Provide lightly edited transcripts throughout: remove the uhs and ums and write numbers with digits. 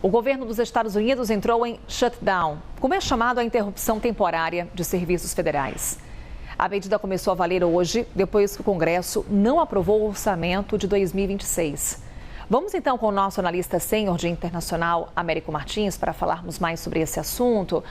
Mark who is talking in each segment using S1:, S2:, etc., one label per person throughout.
S1: O governo dos Estados Unidos entrou em shutdown, como é chamado a interrupção temporária de serviços federais. A medida começou a valer hoje, depois que o Congresso não aprovou o orçamento de 2026. Vamos então com o nosso analista sênior de internacional, Américo Martins, para falarmos mais sobre esse assunto.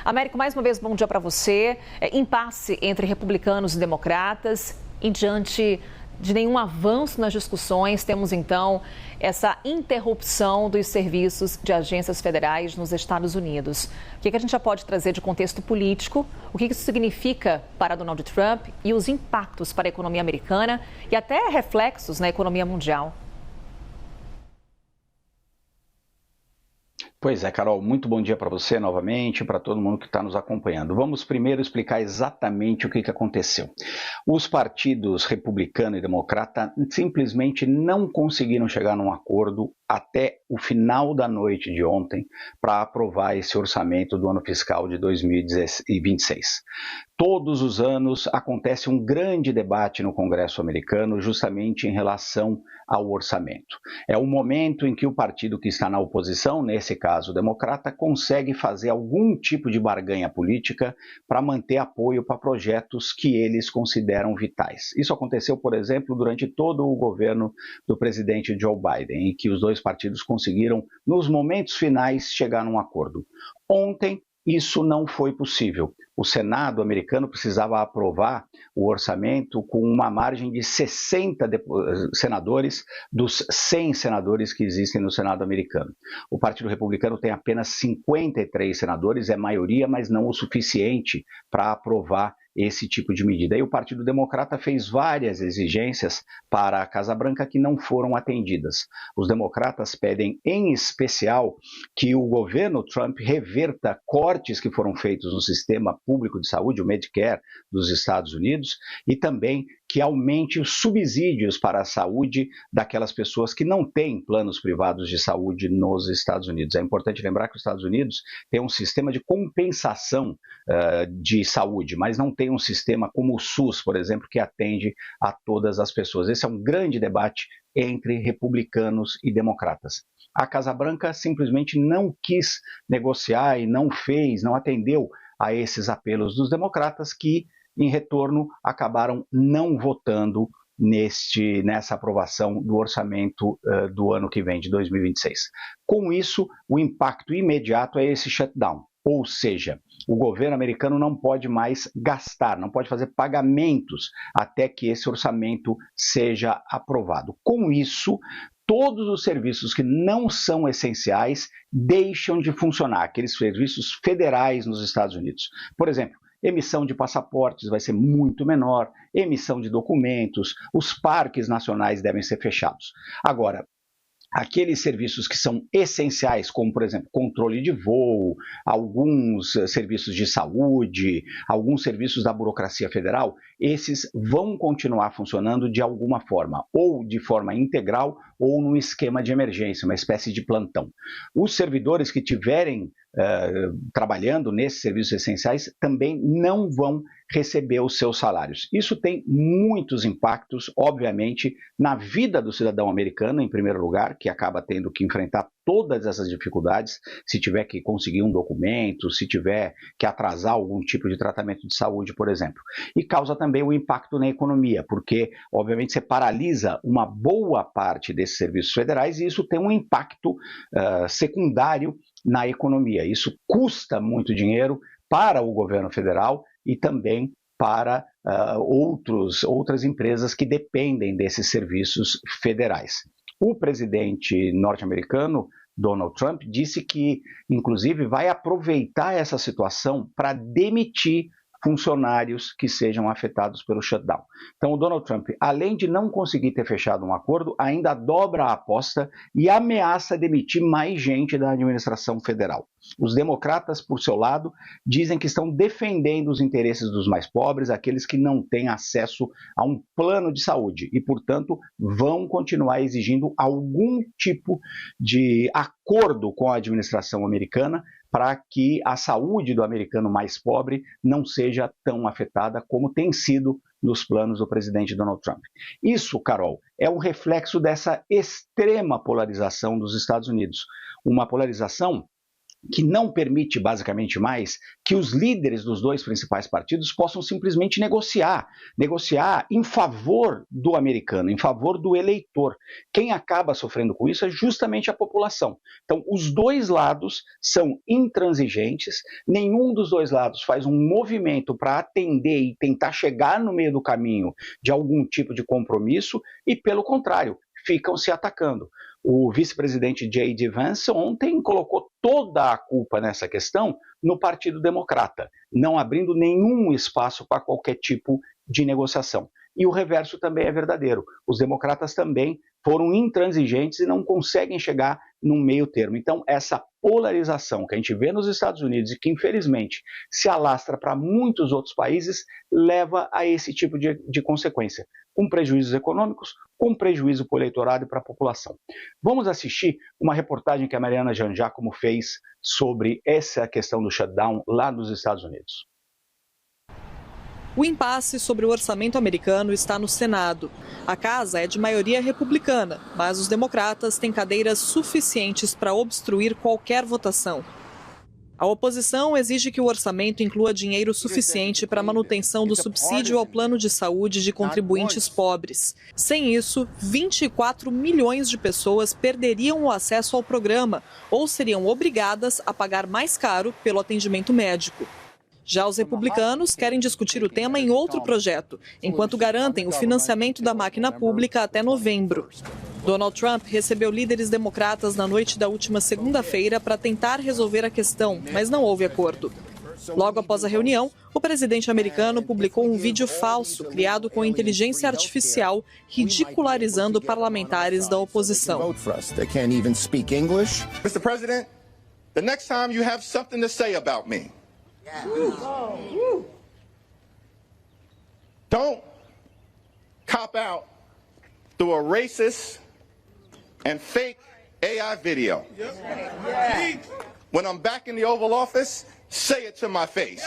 S1: Américo, mais uma vez, bom dia para você. Impasse entre republicanos e democratas, em diante de nenhum avanço nas discussões, temos então essa interrupção dos serviços de agências federais nos Estados Unidos. O que a gente já pode trazer de contexto político, o que isso significa para Donald Trump e os impactos para a economia americana e até reflexos na economia mundial?
S2: Pois é, Carol, muito bom dia para você novamente, para todo mundo que está nos acompanhando. Vamos primeiro explicar exatamente o que aconteceu. Os partidos republicano e democrata simplesmente não conseguiram chegar num acordo até o final da noite de ontem para aprovar esse orçamento do ano fiscal de 2026. Todos os anos acontece um grande debate no Congresso americano justamente em relação ao orçamento. É o momento em que o partido que está na oposição, nesse caso o democrata, consegue fazer algum tipo de barganha política para manter apoio para projetos que eles consideram vitais. Isso aconteceu, por exemplo, durante todo o governo do presidente Joe Biden, em que os dois partidos conseguiram, nos momentos finais, chegar num acordo. Ontem, isso não foi possível. O Senado americano precisava aprovar o orçamento com uma margem de 60 senadores dos 100 senadores que existem no Senado americano. O Partido Republicano tem apenas 53 senadores, é maioria, mas não o suficiente para aprovar esse tipo de medida. E o Partido Democrata fez várias exigências para a Casa Branca que não foram atendidas. Os democratas pedem, em especial, que o governo Trump reverta cortes que foram feitos no sistema público de saúde, o Medicare dos Estados Unidos, e também que aumente os subsídios para a saúde daquelas pessoas que não têm planos privados de saúde nos Estados Unidos. É importante lembrar que os Estados Unidos têm um sistema de compensação de saúde, mas não tem um sistema como o SUS, por exemplo, que atende a todas as pessoas. Esse é um grande debate entre republicanos e democratas. A Casa Branca simplesmente não quis negociar e não atendeu a esses apelos dos democratas que, em retorno, acabaram não votando nessa aprovação do orçamento do ano que vem, de 2026. Com isso, o impacto imediato é esse shutdown, ou seja, o governo americano não pode mais gastar, não pode fazer pagamentos até que esse orçamento seja aprovado. Com isso, todos os serviços que não são essenciais deixam de funcionar, aqueles serviços federais nos Estados Unidos. Por exemplo, emissão de passaportes vai ser muito menor, emissão de documentos, os parques nacionais devem ser fechados. Agora, aqueles serviços que são essenciais, como, por exemplo, controle de voo, alguns serviços de saúde, alguns serviços da burocracia federal, esses vão continuar funcionando de alguma forma, ou de forma integral, ou num esquema de emergência, uma espécie de plantão. Os servidores que tiverem trabalhando nesses serviços essenciais também não vão receber os seus salários. Isso tem muitos impactos, obviamente, na vida do cidadão americano, em primeiro lugar, que acaba tendo que enfrentar todas essas dificuldades, se tiver que conseguir um documento, se tiver que atrasar algum tipo de tratamento de saúde, por exemplo. E causa também um impacto na economia, porque, obviamente, você paralisa uma boa parte desses serviços federais e isso tem um impacto secundário na economia. Isso custa muito dinheiro para o governo federal e também para outras empresas que dependem desses serviços federais. O presidente norte-americano, Donald Trump, disse que, inclusive, vai aproveitar essa situação para demitir funcionários que sejam afetados pelo shutdown. Então, o Donald Trump, além de não conseguir ter fechado um acordo, ainda dobra a aposta e ameaça demitir mais gente da administração federal. Os democratas, por seu lado, dizem que estão defendendo os interesses dos mais pobres, aqueles que não têm acesso a um plano de saúde e, portanto, vão continuar exigindo algum tipo de acordo com a administração americana para que a saúde do americano mais pobre não seja tão afetada como tem sido nos planos do presidente Donald Trump. Isso, Carol, é um reflexo dessa extrema polarização dos Estados Unidos. uma polarização que não permite basicamente mais que os líderes dos dois principais partidos possam simplesmente negociar em favor do americano, em favor do eleitor. Quem acaba sofrendo com isso é justamente a população. Então, os dois lados são intransigentes, nenhum dos dois lados faz um movimento para atender e tentar chegar no meio do caminho de algum tipo de compromisso e, pelo contrário, ficam se atacando. O vice-presidente J.D. Vance ontem colocou toda a culpa nessa questão no Partido Democrata, não abrindo nenhum espaço para qualquer tipo de negociação. E o reverso também é verdadeiro. Os democratas também foram intransigentes e não conseguem chegar num meio termo. Então, essa polarização que a gente vê nos Estados Unidos e que, infelizmente, se alastra para muitos outros países, leva a esse tipo de consequência, com prejuízos econômicos, com prejuízo para o eleitorado e para a população. Vamos assistir uma reportagem que a Mariana Giangiacomo fez sobre essa questão do shutdown lá nos Estados Unidos.
S3: O impasse sobre o orçamento americano está no Senado. A casa é de maioria republicana, mas os democratas têm cadeiras suficientes para obstruir qualquer votação. A oposição exige que o orçamento inclua dinheiro suficiente para a manutenção do subsídio ao plano de saúde de contribuintes pobres. Sem isso, 24 milhões de pessoas perderiam o acesso ao programa ou seriam obrigadas a pagar mais caro pelo atendimento médico. Já os republicanos querem discutir o tema em outro projeto, enquanto garantem o financiamento da máquina pública até novembro. Donald Trump recebeu líderes democratas na noite da última segunda-feira para tentar resolver a questão, mas não houve acordo. Logo após a reunião, o presidente americano publicou um vídeo falso criado com inteligência artificial, ridicularizando parlamentares da oposição.
S4: Mr. President, the next time you have something to say about me, don't cop out through a racist and fake AI video. When I'm back in the Oval Office, say it to my face.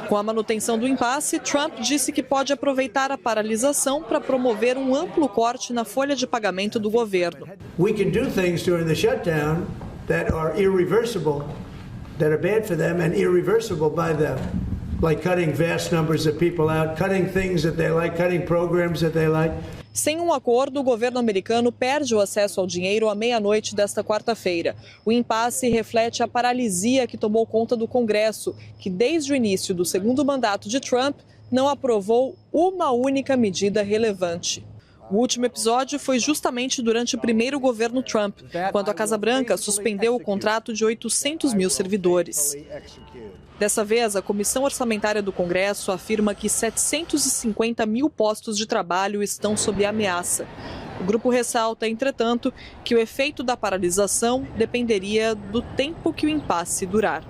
S3: Com a manutenção do impasse, Trump disse que pode aproveitar a paralisação para promover um amplo corte na folha de pagamento do governo.
S5: We can do things during the shutdown that are irreversible, that are bad for them and irreversible by them, like cutting vast numbers of people out, cutting things that they like, cutting programs that they like.
S3: Sem um acordo, o governo americano perde o acesso ao dinheiro à meia-noite desta quarta-feira. O impasse reflete a paralisia que tomou conta do Congresso, que desde o início do segundo mandato de Trump não aprovou uma única medida relevante. O último episódio foi justamente durante o primeiro governo Trump, quando a Casa Branca suspendeu o contrato de 800 mil servidores. Dessa vez, a Comissão Orçamentária do Congresso afirma que 750 mil postos de trabalho estão sob ameaça. O grupo ressalta, entretanto, que o efeito da paralisação dependeria do tempo que o impasse durar.